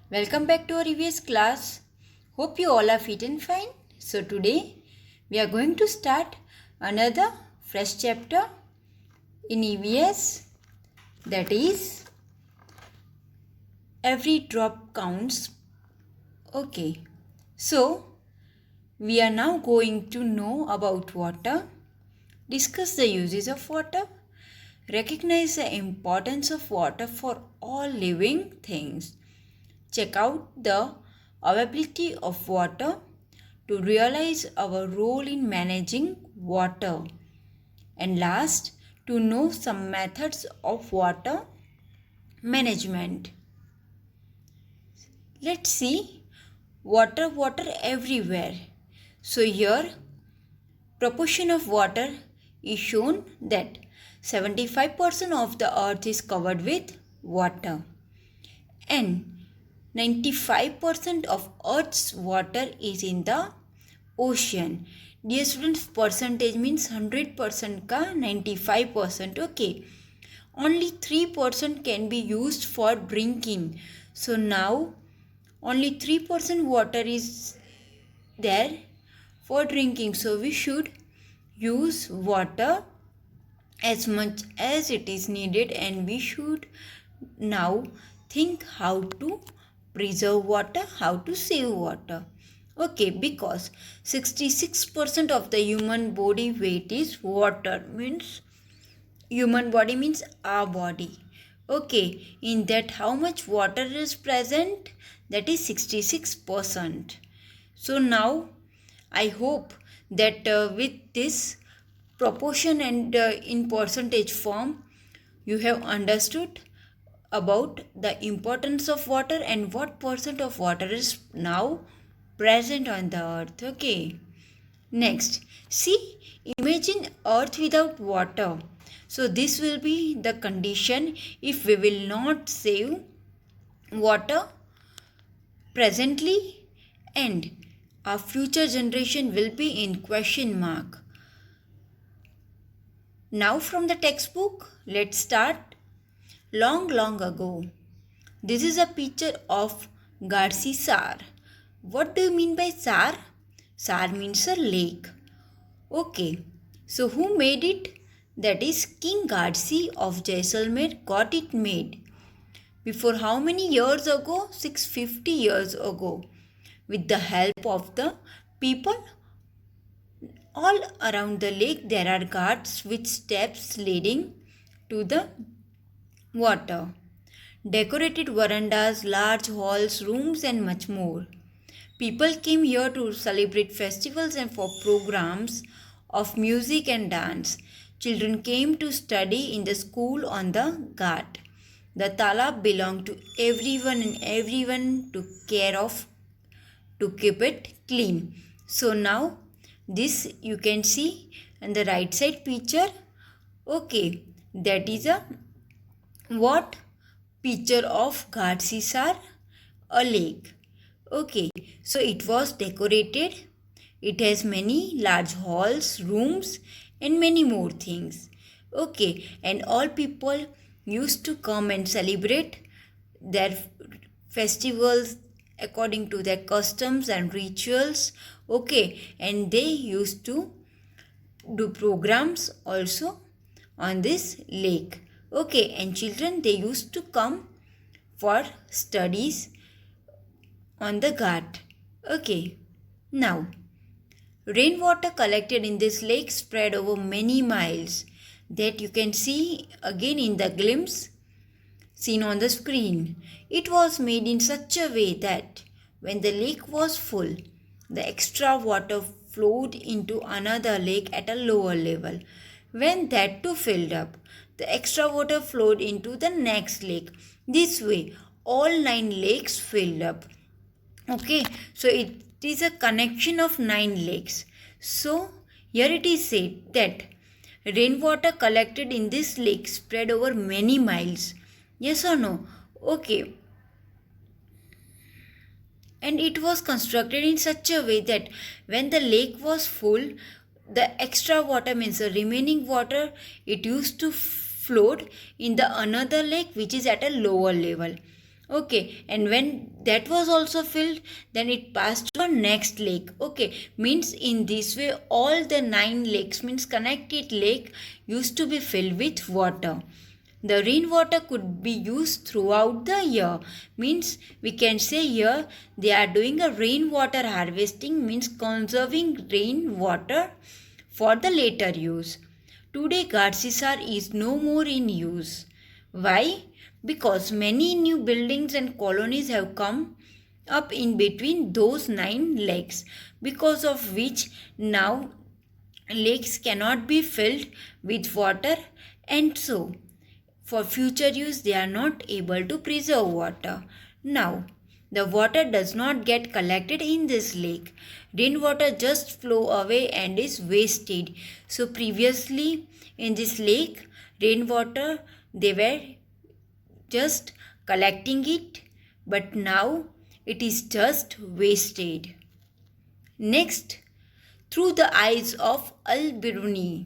Welcome back to our EVS class. Hope you all are fit and fine. So today we are going to start another fresh chapter in EVS, that is every drop counts. Okay, so we are now going to know about water, discuss the uses of water, recognize the importance of water for all living things. Check out the availability of water to realize our role in managing water. And last, to know some methods of water management. Let's see water everywhere. So here proportion of water is shown that 75% of the earth is covered with water and 95% of earth's water is in the ocean. Dear students, percentage means 100% ka 95%. Okay, only 3% can be used for drinking. So now only 3% water is there for drinking. So we should use water as much as it is needed, and we should now think how to preserve water, how to save water. Okay, because 66% of the human body weight is water, means human body means our body. Okay, in that how much water is present? That is 66%. So now I hope that with this proportion and in percentage form you have understood about the importance of water and what percent of water is now present on the earth. Okay, next, see, imagine earth without water. So this will be the condition if we will not save water presently, and our future generation will be in question mark. Now from the textbook, let's start. Long ago. This is a picture of Garsi Sar. What do you mean by Sar? Sar means a lake. Okay, so who made it? That is King Garsi of Jaisalmer got it made. Before how many years ago? 650 years ago. With the help of the people all around the lake, there are ghats with steps leading to the water, decorated verandas, large halls, rooms, and much more. People came here to celebrate festivals and for programs of music and dance. Children came to study in the school on the ghat. The talab belonged to everyone, and everyone took care of to keep it clean. So now this you can see on the right side picture. Okay, that is a what picture of Garsi Sar? A lake. Okay, so it was decorated. It has many large halls, rooms, and many more things. Okay, and all people used to come and celebrate their festivals according to their customs and rituals. Okay, and they used to do programs also on this lake. Okay, and children, they used to come for studies on the ghat. Okay, now rainwater collected in this lake spread over many miles, that you can see again in the glimpse seen on the screen. It was made in such a way that when the lake was full, the extra water flowed into another lake at a lower level. When that too filled up, the extra water flowed into the next lake. This way, all 9 lakes filled up. Okay, so it is a connection of 9 lakes. So, here it is said that rainwater collected in this lake spread over many miles. Yes or no? Okay. And it was constructed in such a way that when the lake was full, the extra water, means the remaining water, it used to float in the another lake which is at a lower level. Okay, and when that was also filled, then it passed to a next lake. Okay, means in this way, all the 9 lakes, means connected lake, used to be filled with water. The rainwater could be used throughout the year. Means we can say here they are doing a rainwater harvesting, means conserving rainwater for the later use. Today, Garcisar is no more in use. Why? Because many new buildings and colonies have come up in between those 9 lakes, because of which now lakes cannot be filled with water, and so for future use they are not able to preserve water. Now the water does not get collected in this lake. Rainwater just flow away and is wasted. So previously in this lake, rainwater they were just collecting it, but now it is just wasted. Next, through the eyes of Al-Biruni.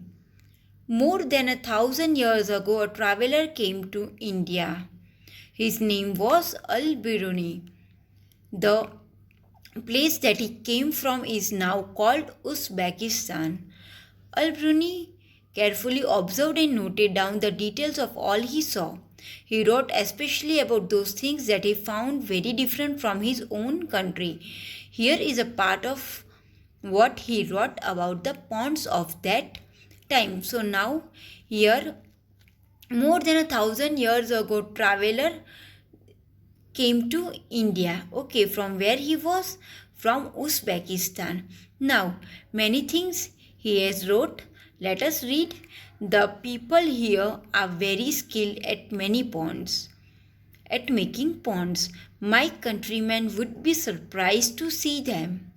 More than 1,000 years ago, a traveler came to India. His name was Al-Biruni. The place that he came from is now called Uzbekistan. Al-Biruni carefully observed and noted down the details of all he saw. He wrote especially about those things that he found very different from his own country. Here is a part of what he wrote about the ponds of that time. So now here, more than 1,000 years ago, traveler came to India. Okay, from where he was? From Uzbekistan. Now many things he has wrote. Let us read. The people here are very skilled at many ponds, at making ponds. My countrymen would be surprised to see them.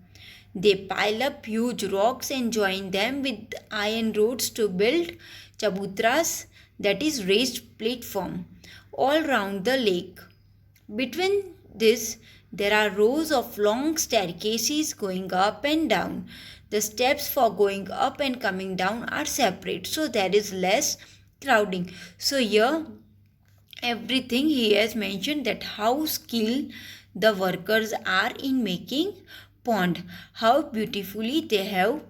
They pile up huge rocks and join them with iron rods to build chabutras, that is raised platform, all round the lake. Between this, there are rows of long staircases going up and down. The steps for going up and coming down are separate, so there is less crowding. So here everything he has mentioned, that how skilled the workers are in making pond, how beautifully they have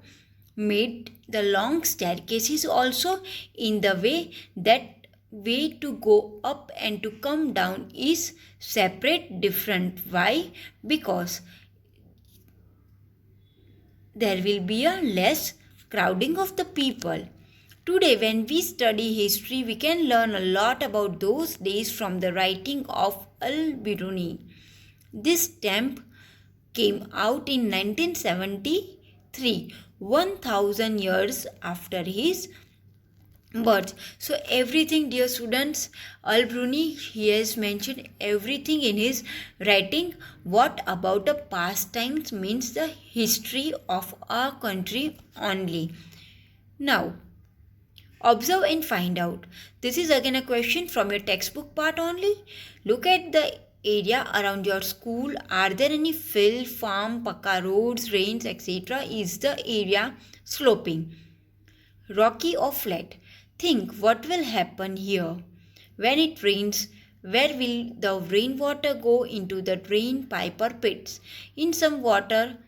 made the long staircases also, in the way that way to go up and to come down is separate, different. Why? Because there will be a less crowding of the people. Today, when we study history, we can learn a lot about those days from the writing of Al-Biruni. This stamp came out in 1973, 1000 years after his birth. So everything, dear students, Al-Biruni, he has mentioned everything in his writing. What about the past times, means the history of our country only. Now observe and find out. This is again a question from your textbook part only. Look at the area around your school. Are there any field, farm, pakka roads, drains, etc.? Is the area sloping, rocky or flat? Think what will happen here. When it rains, where will the rainwater go? Into the drain pipe or pits? Is some water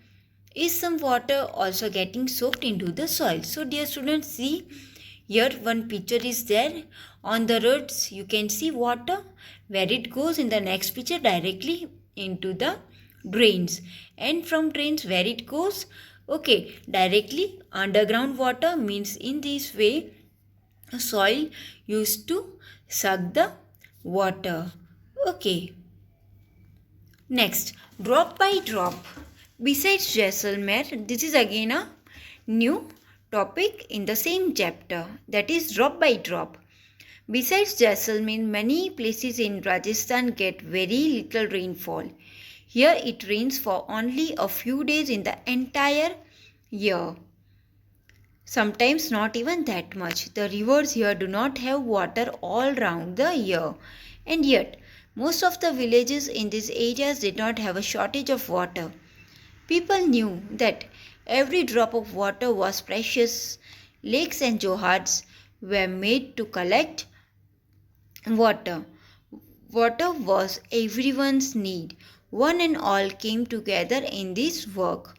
also getting soaked into the soil? So dear students, see here one picture is there. On the roads you can see water, where it goes in the next picture directly into the drains, and from drains where it goes, okay, directly underground water. Means in this way soil used to suck the water. Okay, next, drop by drop. Besides Jaisalmer, this is again a new topic in the same chapter, that is drop by drop. Besides Jaisalmer, many places in Rajasthan get very little rainfall. Here it rains for only a few days in the entire year. Sometimes not even that much. The rivers here do not have water all round the year. And yet, most of the villages in these areas did not have a shortage of water. People knew that every drop of water was precious. Lakes and joharts were made to collect water. Water was everyone's need. One and all came together in this work.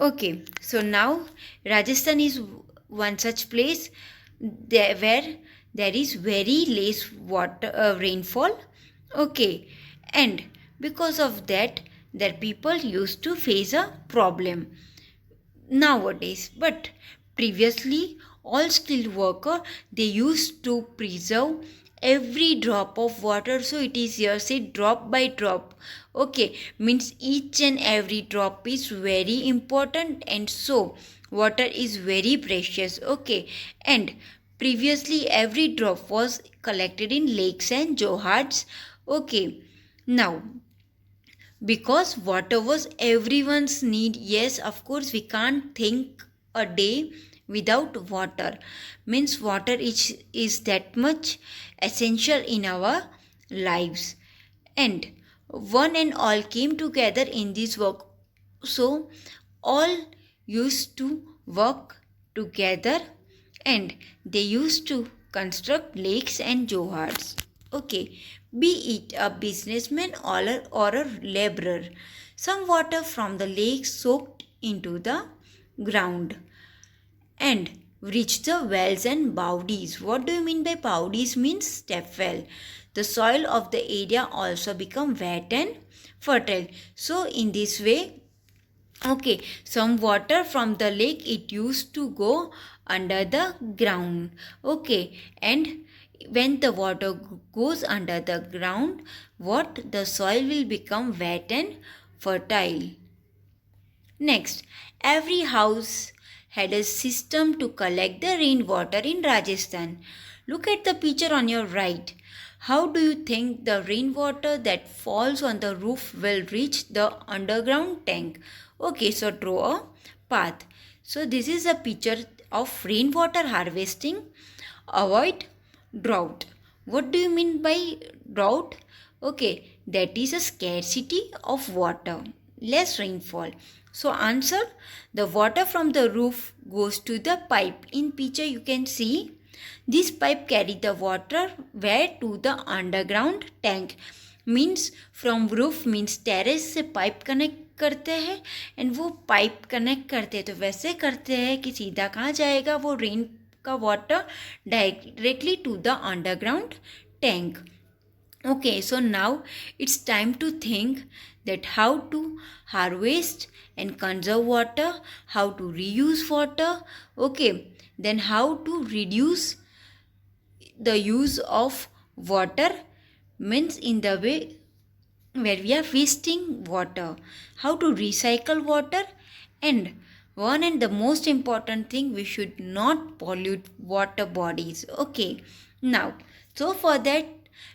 Okay, so now Rajasthan is one such place where there is very less water rainfall. Okay, and because of that, their people used to face a problem nowadays. But previously, all skilled worker they used to preserve every drop of water. So it is here say drop by drop. Okay, means each and every drop is very important, and so water is very precious. Okay, and previously every drop was collected in lakes and johards. Okay, now because water was everyone's need, yes, of course we can't think a day without water. Means water is that much essential in our lives, and one and all came together in this work. So all used to work together, and they used to construct lakes and johards. Okay, be it a businessman or a laborer, some water from the lake soaked into the ground and reach the wells and bowdies. What do you mean by bowdies? Means step well. The soil of the area also become wet and fertile. So in this way, okay, some water from the lake it used to go under the ground. Okay, and when the water goes under the ground, what the soil will become wet and fertile. Next, every house had a system to collect the rainwater in Rajasthan. Look at the picture on your right. How do you think the rainwater that falls on the roof will reach the underground tank? Okay, so draw a path. So this is a picture of rainwater harvesting. Avoid drought. What do you mean by drought? Okay, that is a scarcity of water, less rainfall. So answer, the water from the roof goes to the pipe. In picture you can see this pipe carry the water where to the underground tank. Means from roof means terrace से pipe connect करते हैं, and वो pipe connect करते हैं तो वैसे करते हैं कि सीधा कहाँ जाएगा वो रेन का water, directly to the underground tank. Okay, so now it's time to think that how to harvest and conserve water, how to reuse water. Okay, then how to reduce the use of water, means in the way where we are wasting water, how to recycle water, and one and the most important thing, we should not pollute water bodies. Okay, now so for that,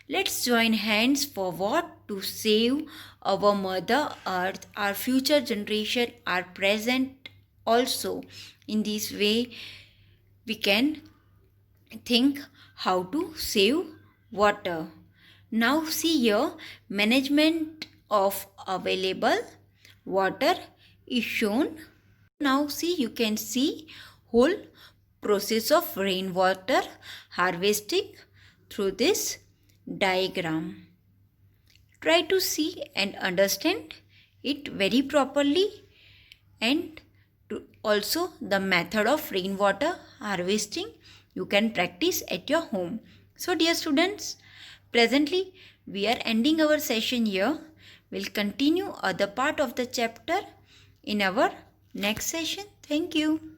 let's join hands for what to save our mother earth, our future generation, our present also. In this way we can think how to save water. Now see here, management of available water is shown. Now see, you can see whole process of rainwater harvesting through this diagram. Try to see and understand it very properly, and also the method of rainwater harvesting you can practice at your home. So dear students, presently we are ending our session here. We'll continue other part of the chapter in our next session. Thank you.